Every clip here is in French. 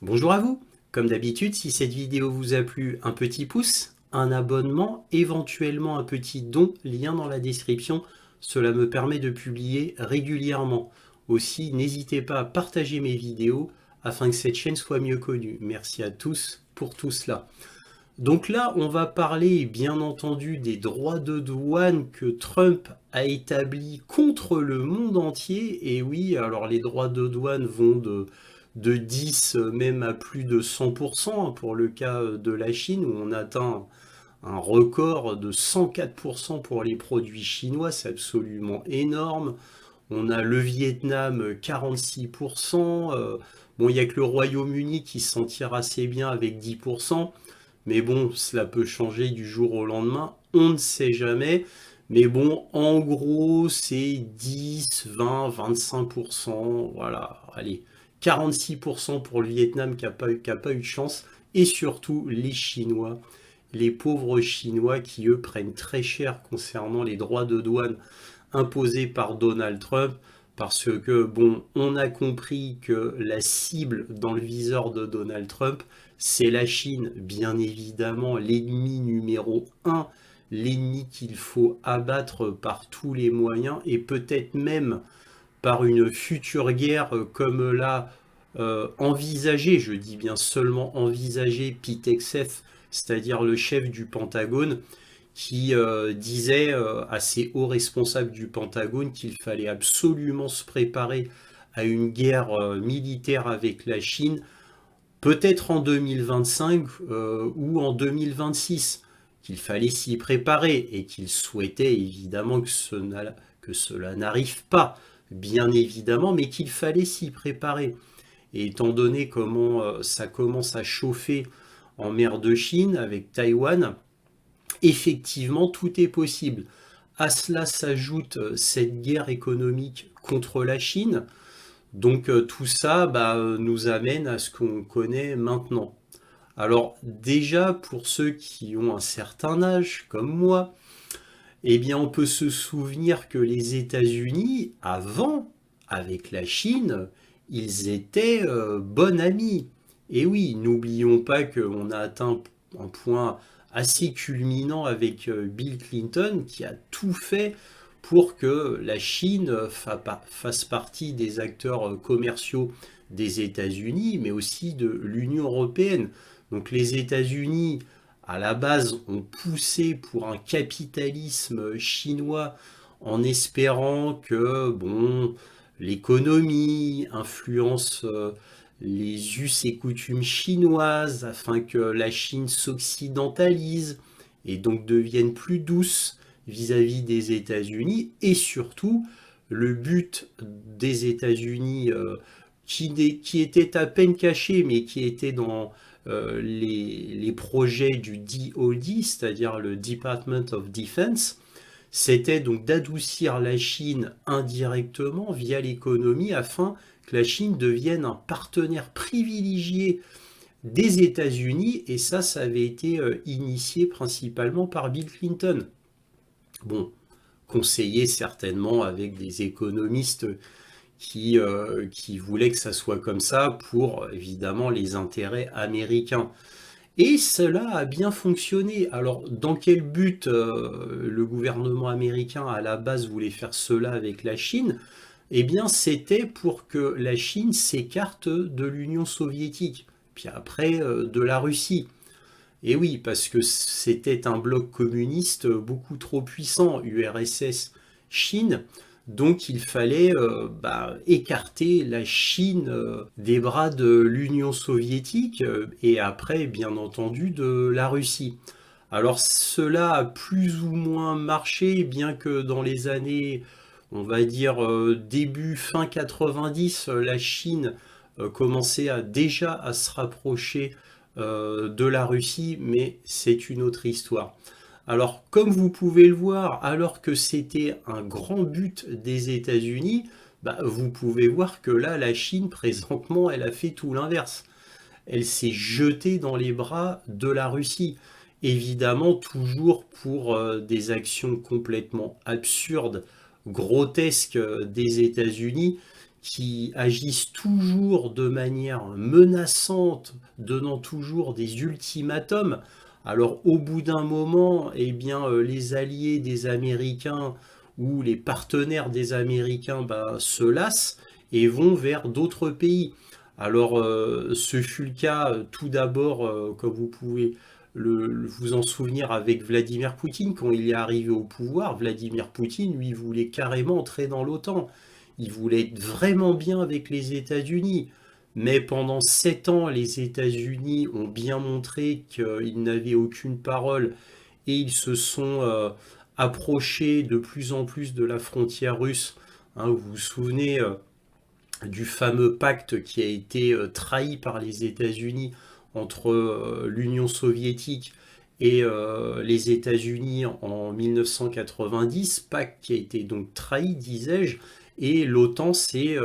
Bonjour à vous. Comme d'habitude, si cette vidéo vous a plu, un petit pouce, un abonnement, éventuellement un petit don, lien dans la description. Cela me permet de publier régulièrement. Aussi, n'hésitez pas à partager mes vidéos afin que cette chaîne soit mieux connue. Merci à tous pour tout cela. Donc là, on va parler bien entendu des droits de douane que Trump a établis contre le monde entier. Et oui, alors les droits de douane vont de 10 même à plus de 100% pour le cas de la Chine, où on atteint un record de 104% pour les produits chinois. C'est absolument énorme. On a le Vietnam 46%. Bon, il n'y a que le Royaume-Uni qui s'en tire assez bien avec 10%. Mais bon, cela peut changer du jour au lendemain, on ne sait jamais. Mais bon, en gros, c'est 10, 20, 25%, voilà, allez, 46% pour le Vietnam qui a pas eu de chance, et surtout les Chinois, les pauvres Chinois qui, eux, prennent très cher concernant les droits de douane imposés par Donald Trump, parce que, bon, on a compris que la cible dans le viseur de Donald Trump, c'est la Chine, bien évidemment, l'ennemi numéro un, l'ennemi qu'il faut abattre par tous les moyens, et peut-être même par une future guerre comme l'a envisagé, je dis bien seulement envisagé, Pete Hegseth, c'est-à-dire le chef du Pentagone, qui disait à ses hauts responsables du Pentagone qu'il fallait absolument se préparer à une guerre militaire avec la Chine, peut-être en 2025 ou en 2026, qu'il fallait s'y préparer et qu'il souhaitait évidemment que cela n'arrive pas, bien évidemment, mais qu'il fallait s'y préparer. Et étant donné comment ça commence à chauffer en mer de Chine avec Taïwan, effectivement, tout est possible. À cela s'ajoute cette guerre économique contre la Chine. Donc tout ça nous amène à ce qu'on connaît maintenant. Alors déjà, pour ceux qui ont un certain âge, comme moi, eh bien on peut se souvenir que les États-Unis, avant, avec la Chine, ils étaient bons amis. Et oui, n'oublions pas qu'on a atteint un point assez culminant avec Bill Clinton qui a tout fait pour que la Chine fasse partie des acteurs commerciaux des États-Unis, mais aussi de l'Union européenne. Donc les États-Unis, à la base, ont poussé pour un capitalisme chinois en espérant que bon, l'économie influence les us et coutumes chinoises afin que la Chine s'occidentalise et donc devienne plus douce vis-à-vis des États-Unis. Et surtout, le but des États-Unis, qui était à peine caché, mais qui était dans les projets du DoD, c'est-à-dire le Department of Defense, c'était donc d'adoucir la Chine indirectement via l'économie afin que la Chine devienne un partenaire privilégié des États-Unis, et ça avait été initié principalement par Bill Clinton. Bon, conseillé certainement avec des économistes qui voulaient que ça soit comme ça pour évidemment les intérêts américains. Et cela a bien fonctionné. Alors, dans quel but le gouvernement américain à la base voulait faire cela avec la Chine? Eh bien, c'était pour que la Chine s'écarte de l'Union soviétique, puis après de la Russie. Et oui, parce que c'était un bloc communiste beaucoup trop puissant, URSS, Chine. Donc il fallait écarter la Chine des bras de l'Union soviétique et après, bien entendu, de la Russie. Alors cela a plus ou moins marché, bien que dans les années, on va dire début fin 90, la Chine commençait déjà à se rapprocher de la Russie, mais c'est une autre histoire. Alors, comme vous pouvez le voir, alors que c'était un grand but des États-Unis, vous pouvez voir que là, la Chine, présentement, elle a fait tout l'inverse. Elle s'est jetée dans les bras de la Russie. Évidemment, toujours pour des actions complètement absurdes, grotesques des États-Unis, qui agissent toujours de manière menaçante, donnant toujours des ultimatums. Alors au bout d'un moment, eh bien, les alliés des Américains ou les partenaires des Américains se lassent et vont vers d'autres pays. Alors ce fut le cas tout d'abord, comme vous pouvez vous en souvenir, avec Vladimir Poutine. Quand il est arrivé au pouvoir, Vladimir Poutine, lui, voulait carrément entrer dans l'OTAN. Il voulait être vraiment bien avec les États-Unis. Mais pendant 7 ans, les États-Unis ont bien montré qu'ils n'avaient aucune parole et ils se sont approchés de plus en plus de la frontière russe. Hein, vous vous souvenez du fameux pacte qui a été trahi par les États-Unis entre l'Union soviétique et les États-Unis en 1990, pacte qui a été donc trahi, disais-je, et l'OTAN s'est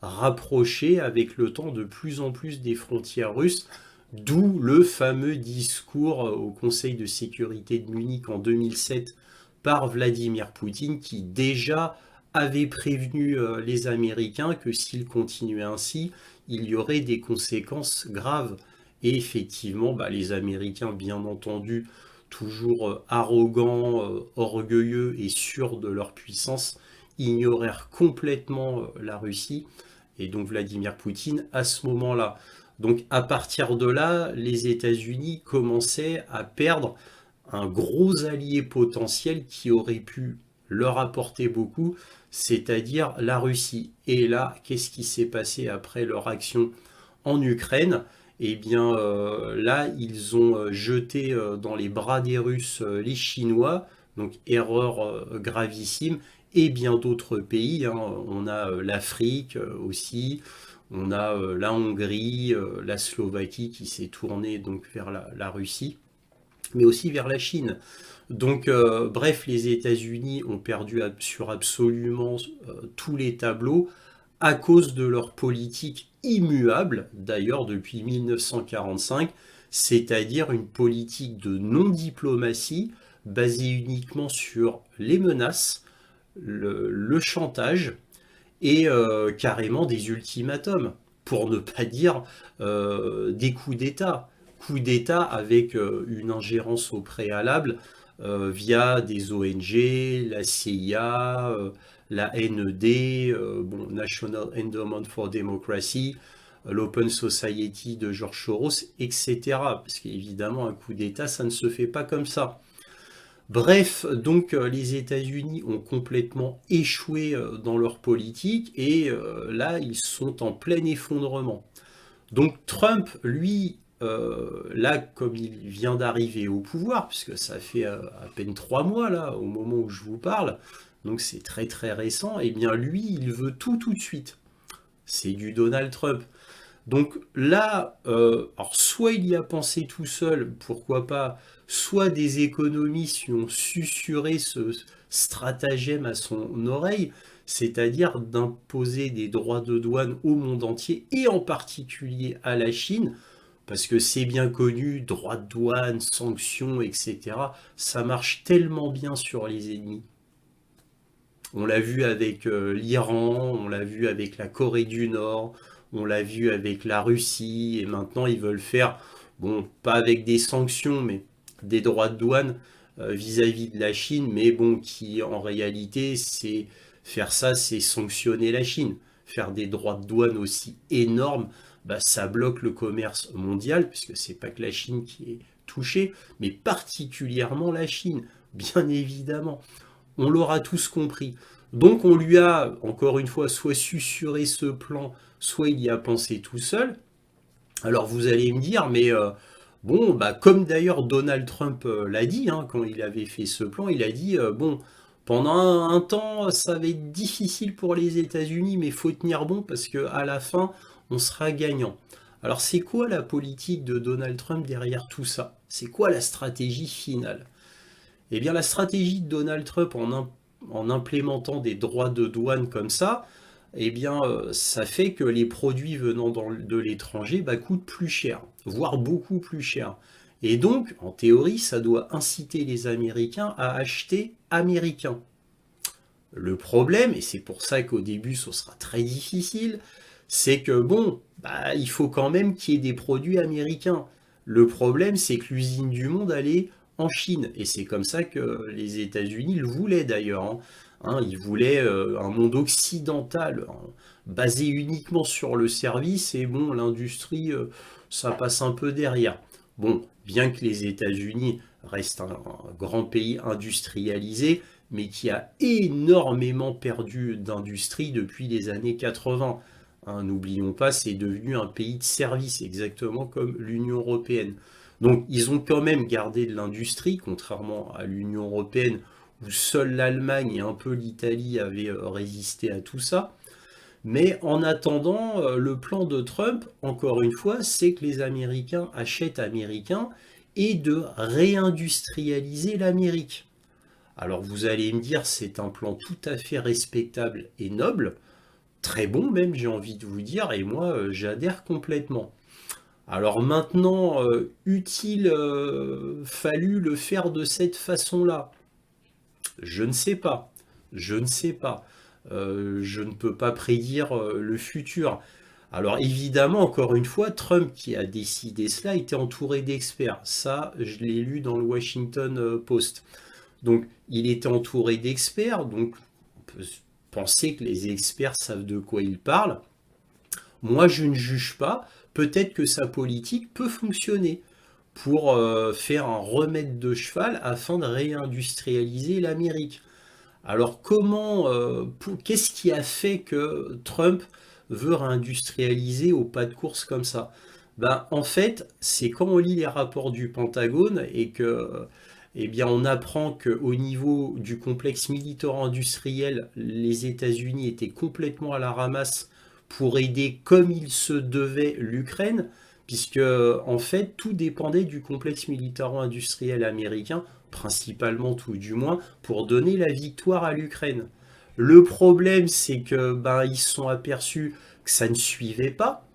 rapprochée avec le temps de plus en plus des frontières russes, d'où le fameux discours au Conseil de sécurité de Munich en 2007 par Vladimir Poutine, qui déjà avait prévenu les Américains que s'ils continuaient ainsi, il y aurait des conséquences graves. Et effectivement, les Américains, bien entendu, toujours arrogants, orgueilleux et sûrs de leur puissance, ignorèrent complètement la Russie et donc Vladimir Poutine à ce moment-là. Donc à partir de là, les États-Unis commençaient à perdre un gros allié potentiel qui aurait pu leur apporter beaucoup, c'est-à-dire la Russie. Et là, qu'est-ce qui s'est passé après leur action en Ukraine? Eh bien, là, ils ont jeté dans les bras des Russes les Chinois, donc erreur gravissime, et bien d'autres pays. Hein. On a l'Afrique aussi, on a la Hongrie, la Slovaquie qui s'est tournée donc vers la Russie, mais aussi vers la Chine. Donc, bref, les États-Unis ont perdu sur absolument tous les tableaux à cause de leur politique immuable, d'ailleurs depuis 1945, c'est-à-dire une politique de non-diplomatie basée uniquement sur les menaces, le chantage et carrément des ultimatums, pour ne pas dire des coups d'État. Coups d'État avec une ingérence au préalable via des ONG, la CIA, la NED, National Endowment for Democracy, l'Open Society de George Soros, etc. Parce qu'évidemment, un coup d'État, ça ne se fait pas comme ça. Bref, donc les États-Unis ont complètement échoué dans leur politique et là, ils sont en plein effondrement. Donc Trump, lui, là, comme il vient d'arriver au pouvoir, puisque ça fait à peine 3 mois, là, au moment où je vous parle, donc c'est très très récent, et bien lui, il veut tout de suite. C'est du Donald Trump. Donc là, alors soit il y a pensé tout seul, pourquoi pas, soit des économistes lui ont susurré ce stratagème à son oreille, c'est-à-dire d'imposer des droits de douane au monde entier, et en particulier à la Chine, parce que c'est bien connu, droits de douane, sanctions, etc. Ça marche tellement bien sur les ennemis. On l'a vu avec l'Iran, on l'a vu avec la Corée du Nord, on l'a vu avec la Russie, et maintenant ils veulent faire, bon, pas avec des sanctions, mais des droits de douane vis-à-vis de la Chine, mais bon, qui en réalité, c'est faire ça, c'est sanctionner la Chine. Faire des droits de douane aussi énormes, ça bloque le commerce mondial, puisque c'est pas que la Chine qui est touchée, mais particulièrement la Chine, bien évidemment. On l'aura tous compris. Donc on lui a, encore une fois, soit susurré ce plan, soit il y a pensé tout seul. Alors vous allez me dire, mais bon, comme d'ailleurs Donald Trump l'a dit, hein, quand il avait fait ce plan, il a dit, bon, pendant un temps, ça va être difficile pour les États-Unis, mais il faut tenir bon parce qu'à la fin, on sera gagnant. Alors c'est quoi la politique de Donald Trump derrière tout ça? C'est quoi la stratégie finale? Eh bien, la stratégie de Donald Trump en implémentant des droits de douane comme ça, eh bien, ça fait que les produits venant de l'étranger coûtent plus cher, voire beaucoup plus cher. Et donc, en théorie, ça doit inciter les Américains à acheter américain. Le problème, et c'est pour ça qu'au début ce sera très difficile, c'est que bon, bah, il faut quand même qu'il y ait des produits américains. Le problème, c'est que l'usine du monde allait en Chine, et c'est comme ça que les États-Unis le voulaient d'ailleurs, hein. Ils voulaient un monde occidental, hein, basé uniquement sur le service, et bon, l'industrie, ça passe un peu derrière. Bon, bien que les États-Unis restent un grand pays industrialisé, mais qui a énormément perdu d'industrie depuis les années 80. N'oublions pas, c'est devenu un pays de service, exactement comme l'Union européenne. Donc ils ont quand même gardé de l'industrie, contrairement à l'Union européenne, où seule l'Allemagne et un peu l'Italie avaient résisté à tout ça. Mais en attendant, le plan de Trump, encore une fois, c'est que les Américains achètent américain et de réindustrialiser l'Amérique. Alors vous allez me dire, c'est un plan tout à fait respectable et noble, très bon même, j'ai envie de vous dire, et moi j'adhère complètement. Alors maintenant, eût-il fallu le faire de cette façon-là? Je ne sais pas. Je ne sais pas. Je ne peux pas prédire le futur. Alors évidemment, encore une fois, Trump qui a décidé cela était entouré d'experts. Ça, je l'ai lu dans le Washington Post. Donc il était entouré d'experts, donc on peut penser que les experts savent de quoi ils parlent. Moi, je ne juge pas. Peut-être que sa politique peut fonctionner pour faire un remède de cheval afin de réindustrialiser l'Amérique. Alors qu'est-ce qui a fait que Trump veut réindustrialiser au pas de course comme ça? Ben, en fait, c'est quand on lit les rapports du Pentagone et que, eh bien, on apprend qu'au niveau du complexe militaro-industriel, les États-Unis étaient complètement à la ramasse pour aider comme il se devait l'Ukraine, puisque en fait tout dépendait du complexe militaro-industriel américain, principalement tout du moins, pour donner la victoire à l'Ukraine. Le problème, c'est que ben, ils se sont aperçus que ça ne suivait pas,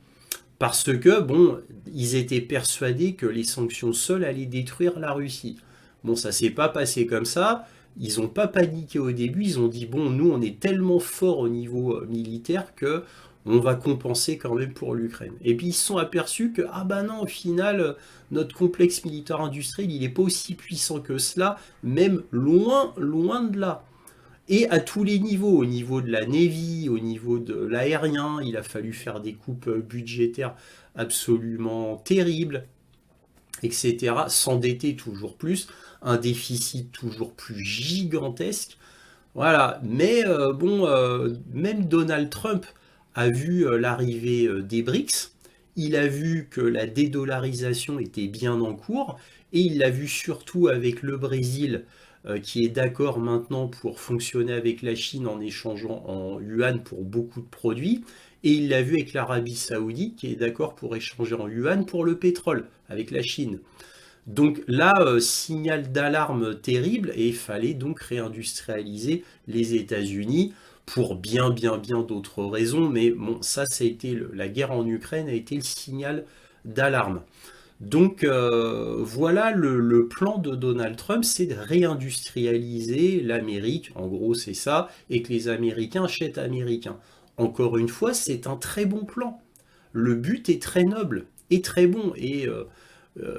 parce que bon, ils étaient persuadés que les sanctions seules allaient détruire la Russie. Bon, ça s'est pas passé comme ça. Ils n'ont pas paniqué au début. Ils ont dit bon, nous, on est tellement fort au niveau militaire que on va compenser quand même pour l'Ukraine. Et puis ils se sont aperçus que ah ben non, au final, notre complexe militaire industriel, il n'est pas aussi puissant que cela, même loin, loin de là. Et à tous les niveaux, au niveau de la Navy, au niveau de l'aérien, il a fallu faire des coupes budgétaires absolument terribles, etc. S'endetter toujours plus, un déficit toujours plus gigantesque. Voilà, mais bon, même Donald Trump a vu l'arrivée des BRICS, il a vu que la dédollarisation était bien en cours, et il l'a vu surtout avec le Brésil, qui est d'accord maintenant pour fonctionner avec la Chine en échangeant en yuan pour beaucoup de produits, et il l'a vu avec l'Arabie Saoudite, qui est d'accord pour échanger en yuan pour le pétrole avec la Chine. Donc là, signal d'alarme terrible, et il fallait donc réindustrialiser les États-Unis pour bien, bien, bien d'autres raisons, mais bon, ça a été la guerre en Ukraine a été le signal d'alarme. Donc voilà le plan de Donald Trump, c'est de réindustrialiser l'Amérique, en gros c'est ça, et que les Américains achètent américains. Encore une fois, c'est un très bon plan. Le but est très noble et très bon, et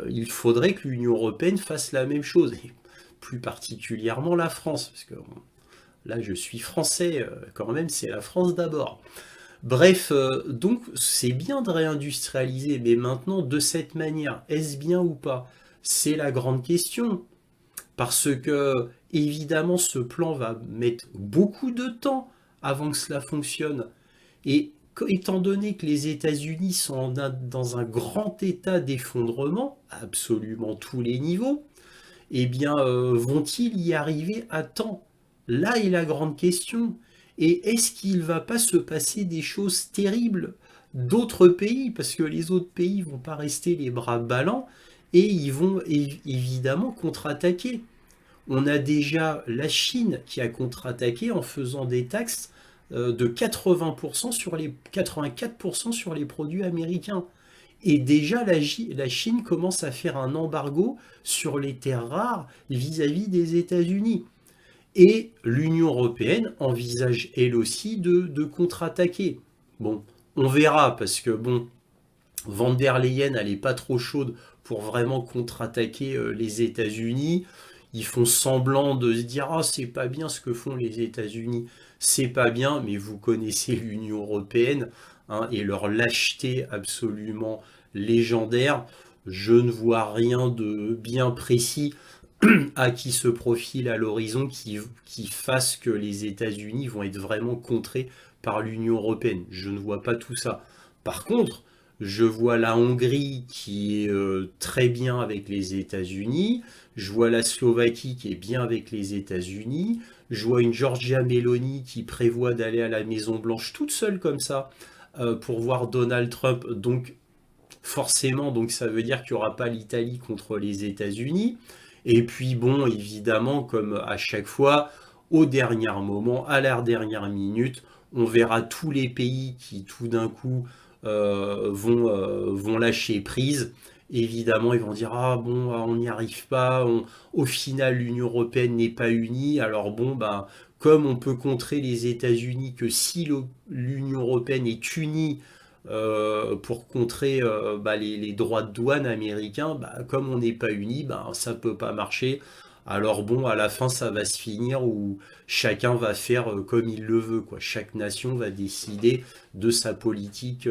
il faudrait que l'Union européenne fasse la même chose, et plus particulièrement la France, parce que là je suis français, quand même c'est la France d'abord. Bref, donc c'est bien de réindustrialiser, mais maintenant de cette manière, est-ce bien ou pas? C'est la grande question. Parce que, évidemment, ce plan va mettre beaucoup de temps avant que cela fonctionne. Et étant donné que les États-Unis sont dans un grand état d'effondrement, à absolument tous les niveaux, eh bien, vont-ils y arriver à temps? Là est la grande question. Et est-ce qu'il ne va pas se passer des choses terribles d'autres pays? Parce que les autres pays ne vont pas rester les bras ballants et ils vont évidemment contre-attaquer. On a déjà la Chine qui a contre-attaqué en faisant des taxes de 80% sur les 84% sur les produits américains. Et déjà, la Chine commence à faire un embargo sur les terres rares vis-à-vis des États-Unis. Et l'Union européenne envisage elle aussi de contre-attaquer. Bon, on verra, parce que bon, Van der Leyen, elle n'est pas trop chaude pour vraiment contre-attaquer les États-Unis. Ils font semblant de se dire ah c'est pas bien ce que font les États-Unis, c'est pas bien, mais vous connaissez l'Union européenne hein, et leur lâcheté absolument légendaire. Je ne vois rien de bien précis à qui se profile à l'horizon qui fasse que les États-Unis vont être vraiment contrés par l'Union européenne. Je ne vois pas tout ça. Par contre, je vois la Hongrie qui est très bien avec les États-Unis, je vois la Slovaquie qui est bien avec les États-Unis, je vois une Giorgia Meloni qui prévoit d'aller à la Maison-Blanche toute seule comme ça pour voir Donald Trump. Donc forcément, donc ça veut dire qu'il n'y aura pas l'Italie contre les États-Unis. Et puis bon, évidemment, comme à chaque fois, au dernier moment, à la dernière minute, on verra tous les pays qui tout d'un coup vont lâcher prise. Évidemment, ils vont dire ah bon, on n'y arrive pas. Au final, l'Union européenne n'est pas unie. Alors bon, ben comme on peut contrer les États-Unis que si l'Union européenne est unie pour contrer bah, les droits de douane américains, bah, comme on n'est pas unis, bah, ça ne peut pas marcher. Alors bon, à la fin, ça va se finir où chacun va faire comme il le veut, quoi. Chaque nation va décider de sa politique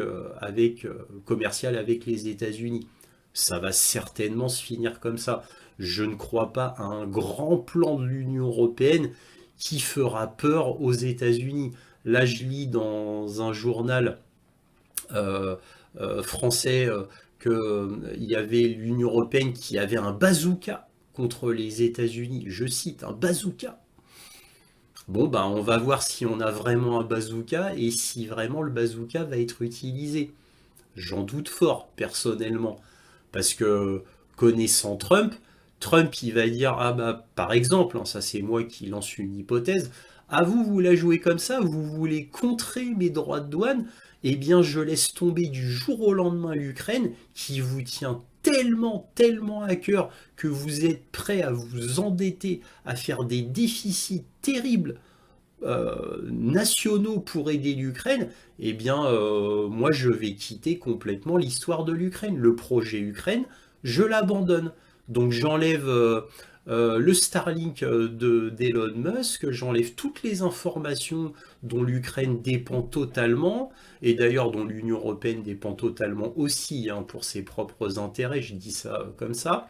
commerciale avec les États-Unis. Ça va certainement se finir comme ça. Je ne crois pas à un grand plan de l'Union européenne qui fera peur aux États-Unis. Là, je lis dans un journal euh, français qu'il y avait l'Union européenne qui avait un bazooka contre les États-Unis. Je cite, un bazooka. Bon, ben, on va voir si on a vraiment un bazooka et si vraiment le bazooka va être utilisé. J'en doute fort, personnellement. Parce que, connaissant Trump, Trump, il va dire, ah bah, par exemple, hein, ça c'est moi qui lance une hypothèse, ah vous la jouez comme ça, vous voulez contrer mes droits de douane, eh bien je laisse tomber du jour au lendemain l'Ukraine, qui vous tient tellement, tellement à cœur que vous êtes prêt à vous endetter, à faire des déficits terribles nationaux pour aider l'Ukraine, eh bien, moi, je vais quitter complètement l'histoire de l'Ukraine. Le projet Ukraine, je l'abandonne. Donc, j'enlève le Starlink d'Elon Musk, j'enlève toutes les informations dont l'Ukraine dépend totalement, et d'ailleurs dont l'Union européenne dépend totalement aussi hein, pour ses propres intérêts, je dis ça comme ça.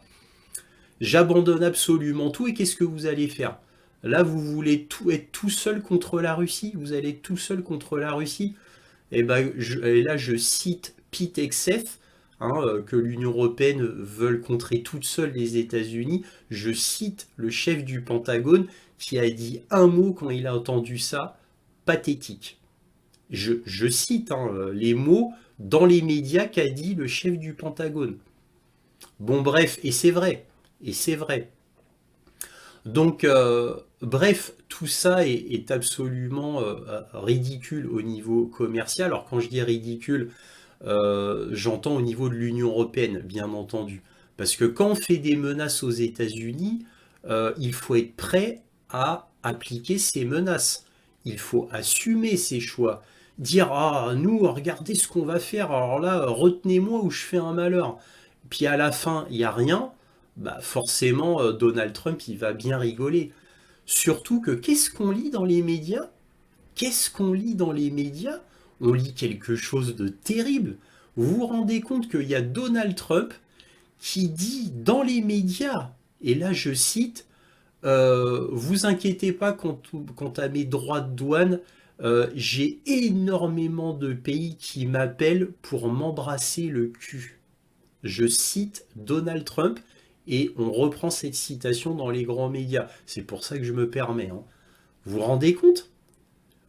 J'abandonne absolument tout et qu'est-ce que vous allez faire? Là, vous voulez être tout seul contre la Russie? Vous allez être tout seul contre la Russie? Et là, je cite Pete Hegseth, hein, que l'Union européenne veut contrer toute seule les États-Unis. Je cite le chef du Pentagone qui a dit un mot quand il a entendu ça, pathétique. Je cite hein, les mots dans les médias qu'a dit le chef du Pentagone. Bon, bref, et c'est vrai. Et c'est vrai. Donc, bref, tout ça est absolument ridicule au niveau commercial. Alors, quand je dis ridicule, j'entends au niveau de l'Union européenne, bien entendu. Parce que quand on fait des menaces aux États-Unis, il faut être prêt à appliquer ces menaces. Il faut assumer ses choix. Dire, ah, nous, regardez ce qu'on va faire. Alors là, retenez-moi ou je fais un malheur. Puis à la fin, il n'y a rien. Bah forcément, Donald Trump, il va bien rigoler. Surtout que qu'est-ce qu'on lit dans les médias? Qu'est-ce qu'on lit dans les médias? On lit quelque chose de terrible. Vous vous rendez compte qu'il y a Donald Trump qui dit dans les médias, et là je cite, vous inquiétez pas quant à mes droits de douane, j'ai énormément de pays qui m'appellent pour m'embrasser le cul. Je cite Donald Trump et on reprend cette citation dans les grands médias. C'est pour ça que je me permets. Hein. Vous vous rendez compte?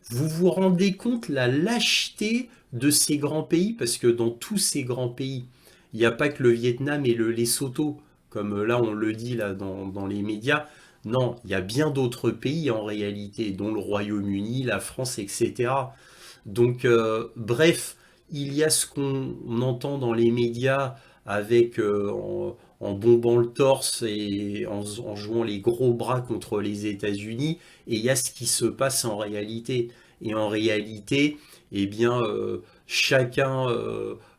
Vous vous rendez compte la lâcheté de ces grands pays? Parce que dans tous ces grands pays, il n'y a pas que le Vietnam et le Lesotho, comme là on le dit là dans les médias. Non, il y a bien d'autres pays en réalité, dont le Royaume-Uni, la France, etc. Donc, bref, il y a ce qu'on entend dans les médias avec en bombant le torse et en jouant les gros bras contre les États-Unis, et il y a ce qui se passe en réalité. Et en réalité, eh bien, chacun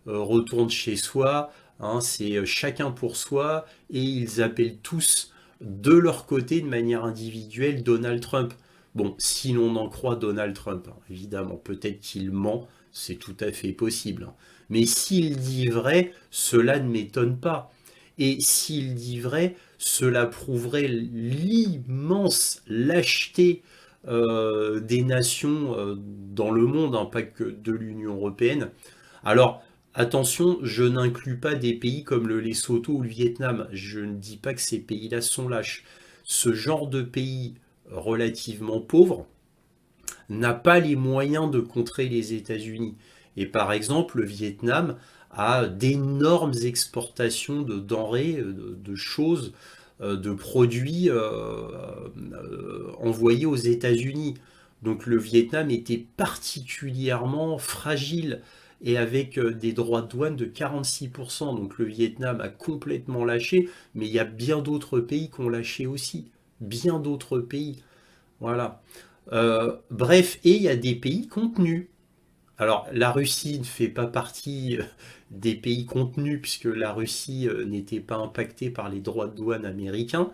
retourne chez soi, hein, c'est chacun pour soi, et ils appellent tous de leur côté, de manière individuelle, Donald Trump. Bon, si l'on en croit Donald Trump, hein, évidemment, peut-être qu'il ment, c'est tout à fait possible, hein. Mais s'il dit vrai, cela ne m'étonne pas. Et s'il dit vrai, cela prouverait l'immense lâcheté des nations dans le monde, hein, pas que de l'Union européenne. Alors, attention, je n'inclus pas des pays comme le Lesotho ou le Vietnam. Je ne dis pas que ces pays-là sont lâches. Ce genre de pays relativement pauvre n'a pas les moyens de contrer les États-Unis. Et par exemple, le Vietnam a d'énormes exportations de denrées, de choses, de produits envoyés aux États-Unis. Donc le Vietnam était particulièrement fragile et avec des droits de douane de 46%. Donc le Vietnam a complètement lâché, mais il y a bien d'autres pays qui ont lâché aussi. Bien d'autres pays. Voilà. Bref, et il y a des pays contenus. Alors, la Russie ne fait pas partie des pays contenus, puisque la Russie n'était pas impactée par les droits de douane américains.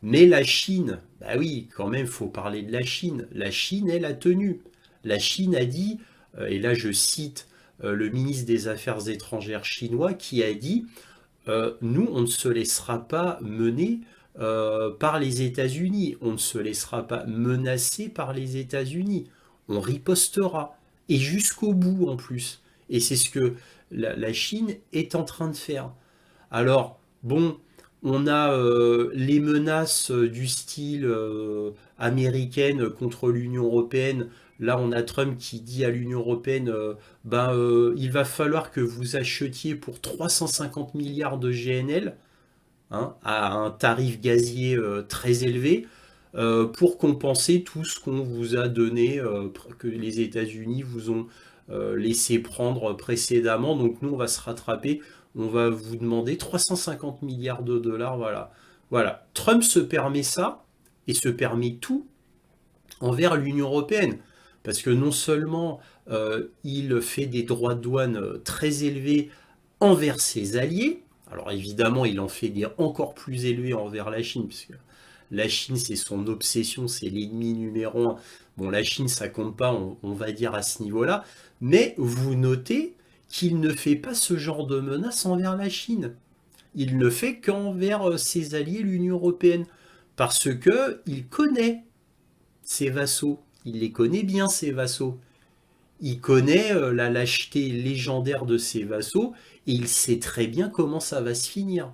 Mais la Chine, bah oui, quand même, il faut parler de la Chine. La Chine, elle a tenu. La Chine a dit, et là je cite le ministre des Affaires étrangères chinois, qui a dit nous, on ne se laissera pas mener par les États-Unis, on ne se laissera pas menacer par les États-Unis, on ripostera, et jusqu'au bout en plus. Et c'est ce que la Chine est en train de faire. Alors, bon, on a les menaces du style américaine contre l'Union européenne. Là, on a Trump qui dit à l'Union européenne, il va falloir que vous achetiez pour 350 milliards de GNL, hein, à un tarif gazier très élevé, pour compenser tout ce qu'on vous a donné, que les États-Unis vous ont laissé prendre précédemment. Donc nous, on va se rattraper, on va vous demander 350 milliards de dollars. Voilà. Voilà. Trump se permet ça, et se permet tout envers l'Union européenne. Parce que non seulement il fait des droits de douane très élevés envers ses alliés, alors évidemment il en fait des encore plus élevés envers la Chine, puisque la Chine c'est son obsession, c'est l'ennemi numéro un. Bon, la Chine ça compte pas, on va dire à ce niveau-là, mais vous notez qu'il ne fait pas ce genre de menace envers la Chine. Il ne fait qu'envers ses alliés, l'Union européenne, parce que il connaît ses vassaux. Il les connaît bien, ses vassaux. Il connaît la lâcheté légendaire de ses vassaux et il sait très bien comment ça va se finir.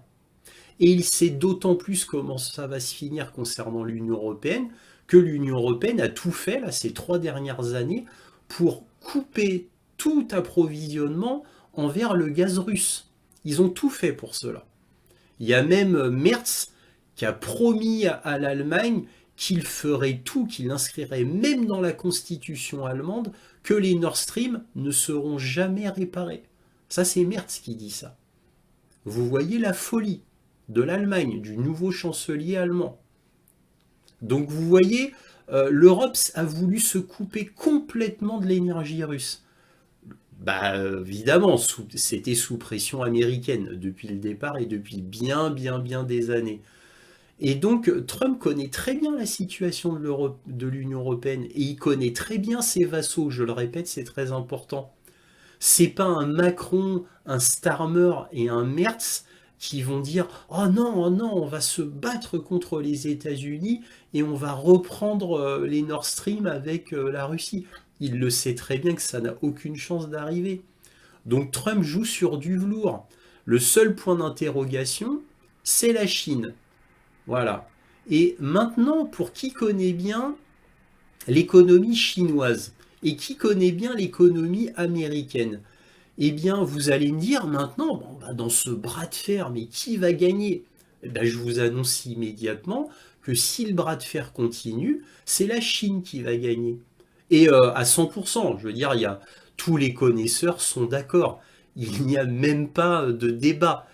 Et il sait d'autant plus comment ça va se finir concernant l'Union européenne que l'Union européenne a tout fait là, ces 3 dernières années pour couper tout approvisionnement envers le gaz russe. Ils ont tout fait pour cela. Il y a même Merz qui a promis à l'Allemagne qu'il ferait tout, qu'il inscrirait même dans la constitution allemande que les Nord Stream ne seront jamais réparés. Ça, c'est Merz qui dit ça. Vous voyez la folie de l'Allemagne, du nouveau chancelier allemand. Donc vous voyez, l'Europe a voulu se couper complètement de l'énergie russe. Bah évidemment, c'était sous pression américaine depuis le départ et depuis bien des années. Et donc Trump connaît très bien la situation de l'Union européenne et il connaît très bien ses vassaux, je le répète, c'est très important. C'est pas un Macron, un Starmer et un Merz qui vont dire oh non, on va se battre contre les États-Unis et on va reprendre les Nord Stream avec la Russie. Il le sait très bien que ça n'a aucune chance d'arriver. Donc Trump joue sur du velours. Le seul point d'interrogation, c'est la Chine. Voilà. Et maintenant, pour qui connaît bien l'économie chinoise et qui connaît bien l'économie américaine, eh bien, vous allez me dire maintenant, bon, bah, dans ce bras de fer, mais qui va gagner? Eh ben, je vous annonce immédiatement que si le bras de fer continue, c'est la Chine qui va gagner. Et à 100%, je veux dire, tous les connaisseurs sont d'accord. Il n'y a même pas de débat.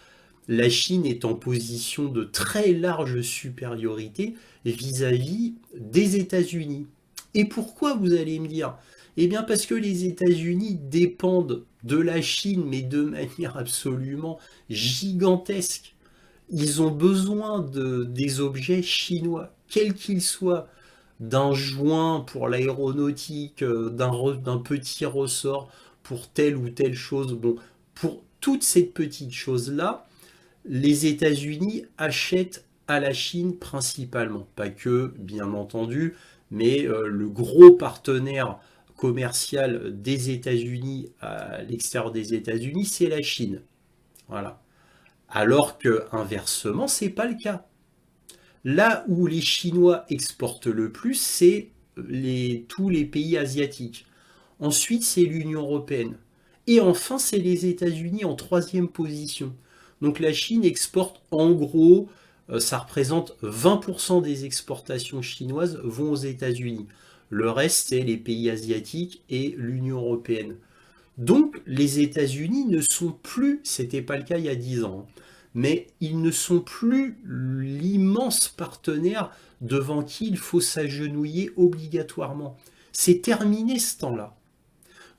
la Chine est en position de très large supériorité vis-à-vis des États-Unis. Et pourquoi, vous allez me dire? Eh bien parce que les États-Unis dépendent de la Chine, mais de manière absolument gigantesque. Ils ont besoin des objets chinois, quels qu'ils soient, d'un joint pour l'aéronautique, d'un petit ressort pour telle ou telle chose. Bon, pour toutes ces petites choses-là, les États-Unis achètent à la Chine principalement. Pas que, bien entendu, mais le gros partenaire commercial des États-Unis à l'extérieur des États-Unis, c'est la Chine. Voilà. Alors que inversement, c'est pas le cas. Là où les Chinois exportent le plus, c'est tous les pays asiatiques. Ensuite, c'est l'Union européenne. Et enfin, c'est les États-Unis en troisième position. Donc la Chine exporte en gros, ça représente 20% des exportations chinoises vont aux États-Unis. Le reste, c'est les pays asiatiques et l'Union européenne. Donc les États-Unis ne sont plus, c'était pas le cas il y a 10 ans, mais ils ne sont plus l'immense partenaire devant qui il faut s'agenouiller obligatoirement. C'est terminé ce temps-là.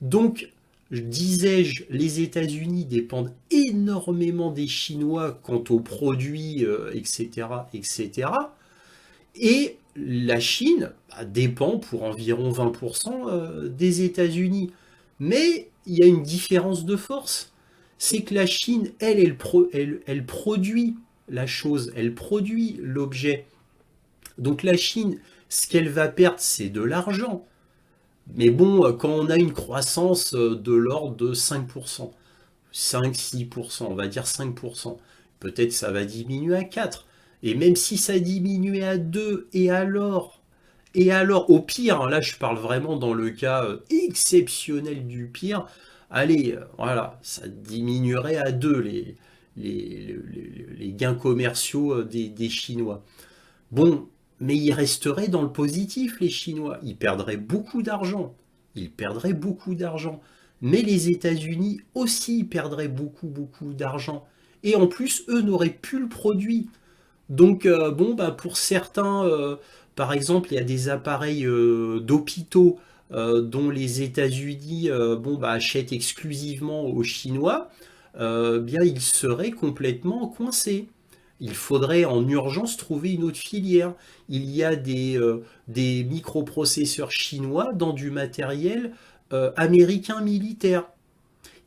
Donc, disais-je, les États-Unis dépendent énormément des Chinois quant aux produits, etc., etc. Et la Chine dépend pour environ 20% des États-Unis. Mais il y a une différence de force. C'est que la Chine, elle produit la chose, elle produit l'objet. Donc la Chine, ce qu'elle va perdre, c'est de l'argent. Mais bon, quand on a une croissance de l'ordre de 5%, 5-6%, on va dire 5%, peut-être ça va diminuer à 4%. Et même si ça diminuait à 2, et alors, au pire, hein, là je parle vraiment dans le cas exceptionnel du pire, allez, voilà, ça diminuerait à 2 les gains commerciaux des Chinois. Bon, mais ils resteraient dans le positif, les Chinois. Ils perdraient beaucoup d'argent. Ils perdraient beaucoup d'argent. Mais les États-Unis aussi perdraient beaucoup, beaucoup d'argent. Et en plus, eux n'auraient plus le produit. Donc, bon, bah, pour certains, par exemple, il y a des appareils d'hôpitaux dont les États-Unis bon, bah, achètent exclusivement aux Chinois. Bien, ils seraient complètement coincés. Il faudrait en urgence trouver une autre filière. Il y a des microprocesseurs chinois dans du matériel américain militaire.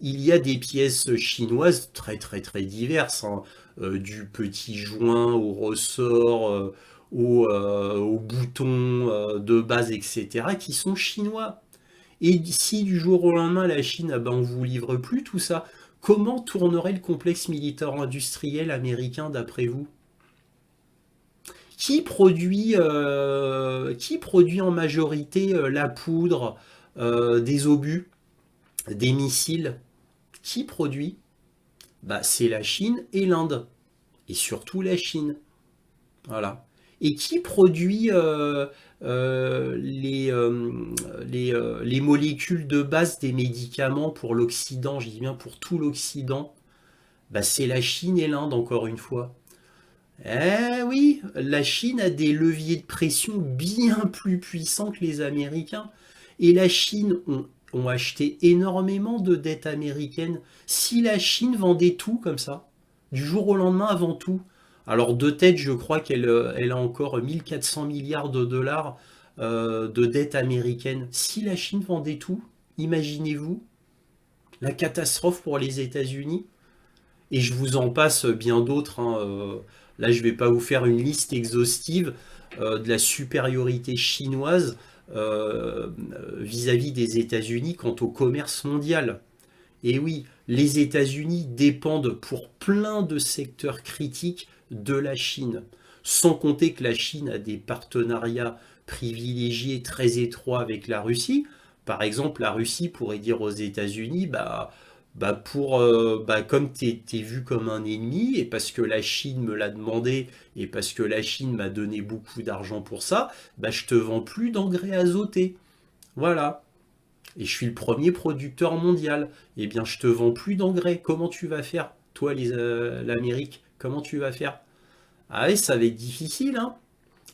Il y a des pièces chinoises très très très diverses, hein, du petit joint au ressort, au bouton de base, etc., qui sont chinois. Et si du jour au lendemain la Chine, ah ben, on vous livre plus tout ça, comment tournerait le complexe militaire industriel américain d'après vous? Qui produit en majorité la poudre, des obus, des missiles? Qui produit? Bah, c'est la Chine et l'Inde. Et surtout la Chine. Voilà. Et qui produit les molécules de base des médicaments pour l'Occident, je dis bien pour tout l'Occident? Bah, c'est la Chine et l'Inde, encore une fois. Eh oui, la Chine a des leviers de pression bien plus puissants que les Américains. Et la Chine ont acheté énormément de dettes américaines. Si la Chine vendait tout comme ça, du jour au lendemain avant tout, alors de tête, je crois qu'elle a encore 1400 milliards de dollars de dettes américaines. Si la Chine vendait tout, imaginez-vous la catastrophe pour les États-Unis. Et je vous en passe bien d'autres, hein, là, je ne vais pas vous faire une liste exhaustive de la supériorité chinoise vis-à-vis des États-Unis quant au commerce mondial. Et oui, les États-Unis dépendent pour plein de secteurs critiques de la Chine. Sans compter que la Chine a des partenariats privilégiés très étroits avec la Russie. Par exemple, la Russie pourrait dire aux États-Unis, comme t'es vu comme un ennemi, et parce que la Chine me l'a demandé, et parce que la Chine m'a donné beaucoup d'argent pour ça, bah, je te vends plus d'engrais azotés. Voilà. Et je suis le premier producteur mondial. Eh bien, je te vends plus d'engrais. Comment tu vas faire? toi, l'Amérique, comment tu vas faire? Ah ouais, ça va être difficile, hein.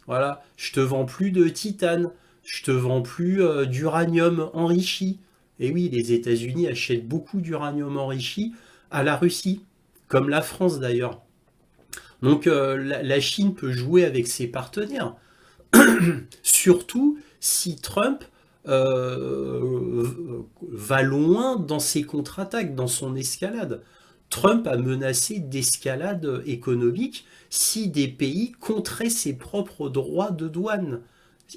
Voilà, je te vends plus de titane, je te vends plus d'uranium enrichi. Et oui, les États-Unis achètent beaucoup d'uranium enrichi à la Russie, comme la France d'ailleurs. Donc la Chine peut jouer avec ses partenaires, surtout si Trump va loin dans ses contre-attaques, dans son escalade. Trump a menacé d'escalade économique si des pays contraient ses propres droits de douane.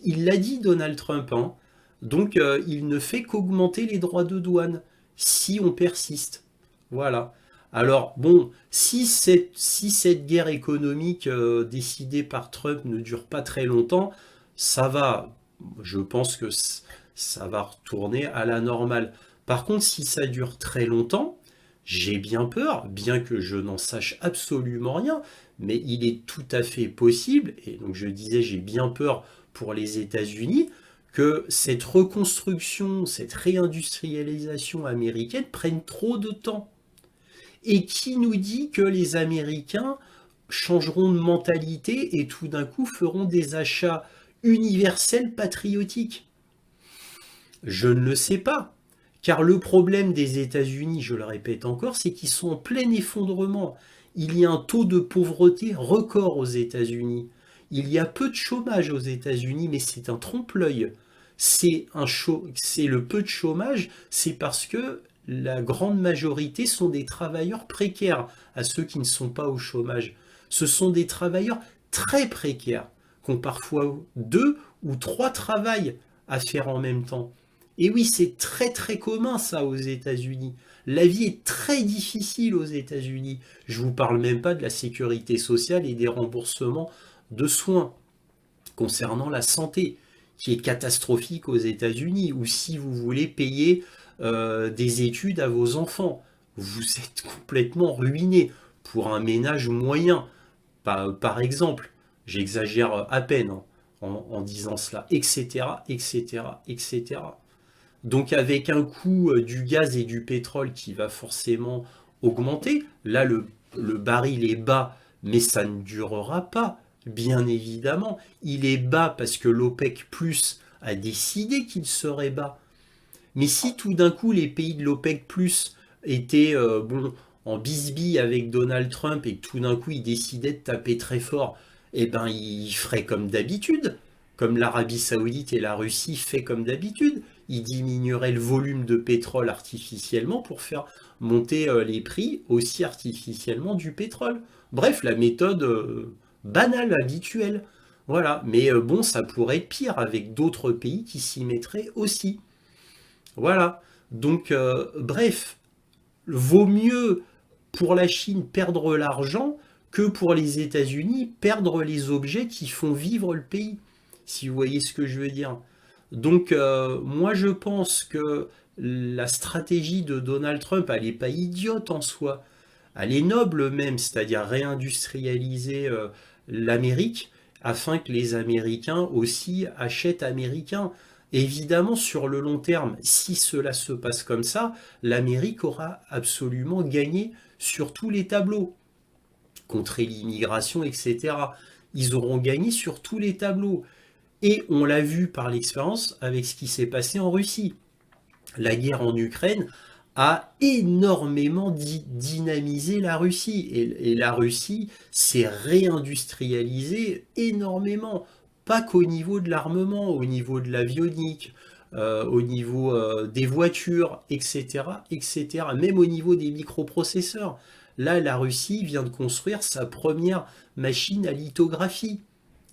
Il l'a dit, Donald Trump, hein. Donc il ne fait qu'augmenter les droits de douane si on persiste. Voilà. Alors bon, si cette guerre économique décidée par Trump ne dure pas très longtemps, ça va. Je pense que ça va retourner à la normale. Par contre, si ça dure très longtemps, j'ai bien peur, bien que je n'en sache absolument rien, mais il est tout à fait possible, et donc je disais j'ai bien peur pour les États-Unis, que cette reconstruction, cette réindustrialisation américaine prenne trop de temps. Et qui nous dit que les Américains changeront de mentalité et tout d'un coup feront des achats universels patriotiques? Je ne le sais pas. Car le problème des États-Unis, je le répète encore, c'est qu'ils sont en plein effondrement. Il y a un taux de pauvreté record aux États-Unis. Il y a peu de chômage aux États-Unis, mais c'est un trompe-l'œil. C'est le peu de chômage, c'est parce que la grande majorité sont des travailleurs précaires, à ceux qui ne sont pas au chômage. Ce sont des travailleurs très précaires, qui ont parfois 2 ou 3 travails à faire en même temps. Et oui, c'est très très commun ça aux États-Unis. La vie est très difficile aux États-Unis. Je vous parle même pas de la sécurité sociale et des remboursements de soins concernant la santé, qui est catastrophique aux États-Unis, ou si vous voulez payer des études à vos enfants, vous êtes complètement ruiné pour un ménage moyen, par exemple. J'exagère à peine hein, en disant cela, etc., etc., etc. Donc avec un coût du gaz et du pétrole qui va forcément augmenter, là le baril est bas, mais ça ne durera pas, bien évidemment. Il est bas parce que l'OPEC Plus a décidé qu'il serait bas. Mais si tout d'un coup les pays de l'OPEC Plus étaient en bisbille avec Donald Trump et que tout d'un coup ils décidaient de taper très fort, eh ben ils feraient comme d'habitude, comme l'Arabie Saoudite et la Russie fait comme d'habitude. Ils diminueraient le volume de pétrole artificiellement pour faire monter les prix aussi artificiellement du pétrole. Bref, la méthode banale, habituelle. Voilà, mais bon, ça pourrait être pire avec d'autres pays qui s'y mettraient aussi. Voilà. Donc, bref, vaut mieux pour la Chine perdre l'argent que pour les États-Unis perdre les objets qui font vivre le pays, si vous voyez ce que je veux dire. Donc, moi, je pense que la stratégie de Donald Trump, elle n'est pas idiote en soi. Elle est noble même, c'est-à-dire réindustrialiser l'Amérique afin que les Américains aussi achètent américains. Évidemment, sur le long terme, si cela se passe comme ça, l'Amérique aura absolument gagné sur tous les tableaux, contrer l'immigration, etc. Ils auront gagné sur tous les tableaux. Et on l'a vu par l'expérience avec ce qui s'est passé en Russie. La guerre en Ukraine a énormément dynamisé la Russie. Et la Russie s'est réindustrialisée énormément. Pas qu'au niveau de l'armement, au niveau de l'avionique, au niveau des voitures, etc., etc., même au niveau des microprocesseurs. Là, la Russie vient de construire sa première machine à lithographie.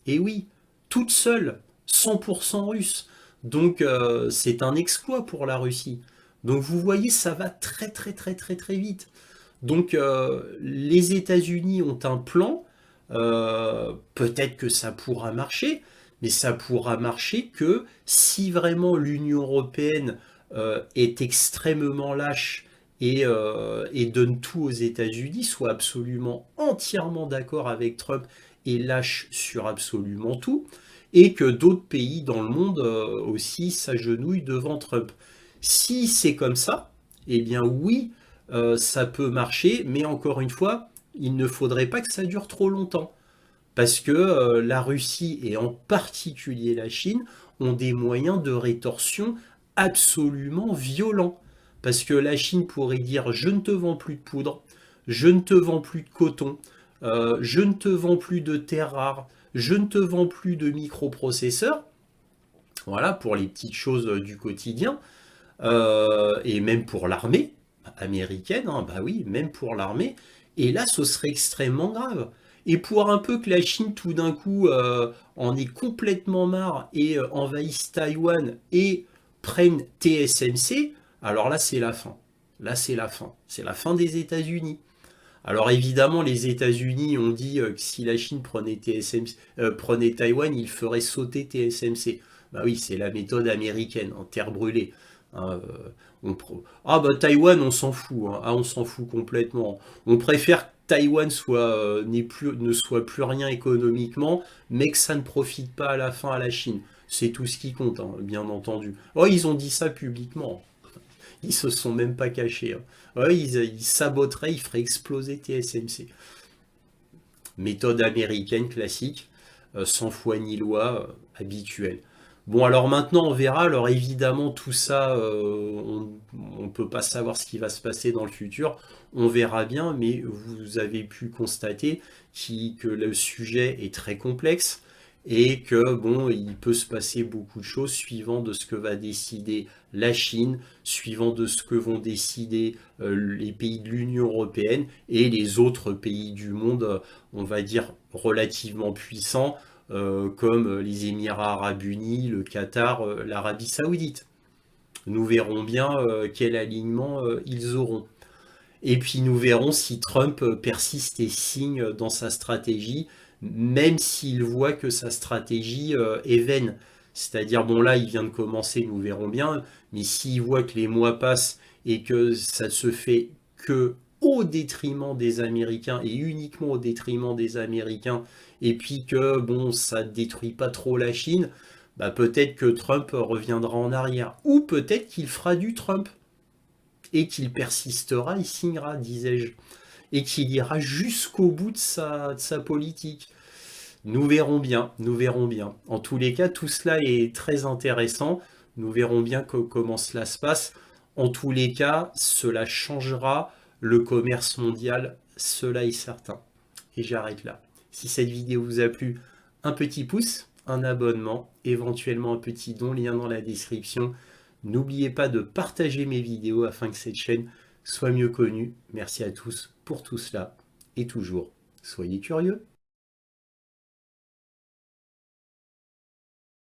Et oui, toute seule, 100% russe. Donc c'est un exploit pour la Russie. Donc vous voyez, ça va très très très très très vite. Donc les États-Unis ont un plan, peut-être que ça pourra marcher, mais ça pourra marcher que si vraiment l'Union européenne est extrêmement lâche et donne tout aux États-Unis, soit absolument entièrement d'accord avec Trump et lâche sur absolument tout, et que d'autres pays dans le monde aussi s'agenouillent devant Trump. Si c'est comme ça, eh bien oui, ça peut marcher, mais encore une fois, il ne faudrait pas que ça dure trop longtemps. Parce que la Russie et en particulier la Chine ont des moyens de rétorsion absolument violents. Parce que la Chine pourrait dire je ne te vends plus de poudre, je ne te vends plus de coton, je ne te vends plus de terres rares, je ne te vends plus de microprocesseurs, voilà, pour les petites choses du quotidien, et même pour l'armée américaine, hein, bah oui, même pour l'armée, et là ce serait extrêmement grave. Et pour un peu que la Chine tout d'un coup en ait complètement marre et envahisse Taïwan et prenne TSMC, alors là c'est la fin. Là c'est la fin. C'est la fin des États-Unis. Alors évidemment, les États-Unis ont dit que si la Chine prenait, prenait Taïwan, il ferait sauter TSMC. Bah oui, c'est la méthode américaine, en terre brûlée. Hein, ah bah Taïwan, on s'en fout. Hein. Ah, on s'en fout complètement. On préfère que Taïwan ne soit plus rien économiquement, mais que ça ne profite pas à la fin à la Chine. C'est tout ce qui compte, hein, bien entendu. Oh, ils ont dit ça publiquement. Ils se sont même pas cachés. Hein. Ouais, ils saboteraient, ils feraient exploser TSMC. Méthode américaine classique, sans foi ni loi, habituelle. Bon, alors maintenant on verra. Alors évidemment, tout ça, on ne peut pas savoir ce qui va se passer dans le futur. On verra bien, mais vous avez pu constater que le sujet est très complexe et que bon, il peut se passer beaucoup de choses suivant de ce que va décider la Chine, suivant de ce que vont décider les pays de l'Union européenne et les autres pays du monde, on va dire relativement puissants, comme les Émirats arabes unis, le Qatar, l'Arabie saoudite. Nous verrons bien quel alignement ils auront. Et puis nous verrons si Trump persiste et signe dans sa stratégie, même s'il voit que sa stratégie est vaine. C'est-à-dire, bon là, il vient de commencer, nous verrons bien, mais s'il voit que les mois passent et que ça se fait que au détriment des Américains et uniquement au détriment des Américains, et puis que bon, ça ne détruit pas trop la Chine, bah peut-être que Trump reviendra en arrière. Ou peut-être qu'il fera du Trump et qu'il persistera, il signera, disais-je, et qu'il ira jusqu'au bout de sa politique. Nous verrons bien, nous verrons bien. En tous les cas, tout cela est très intéressant. Nous verrons bien comment cela se passe. En tous les cas, cela changera le commerce mondial, cela est certain. Et j'arrête là. Si cette vidéo vous a plu, un petit pouce, un abonnement, éventuellement un petit don, lien dans la description. N'oubliez pas de partager mes vidéos afin que cette chaîne soit mieux connue. Merci à tous pour tout cela et toujours, soyez curieux.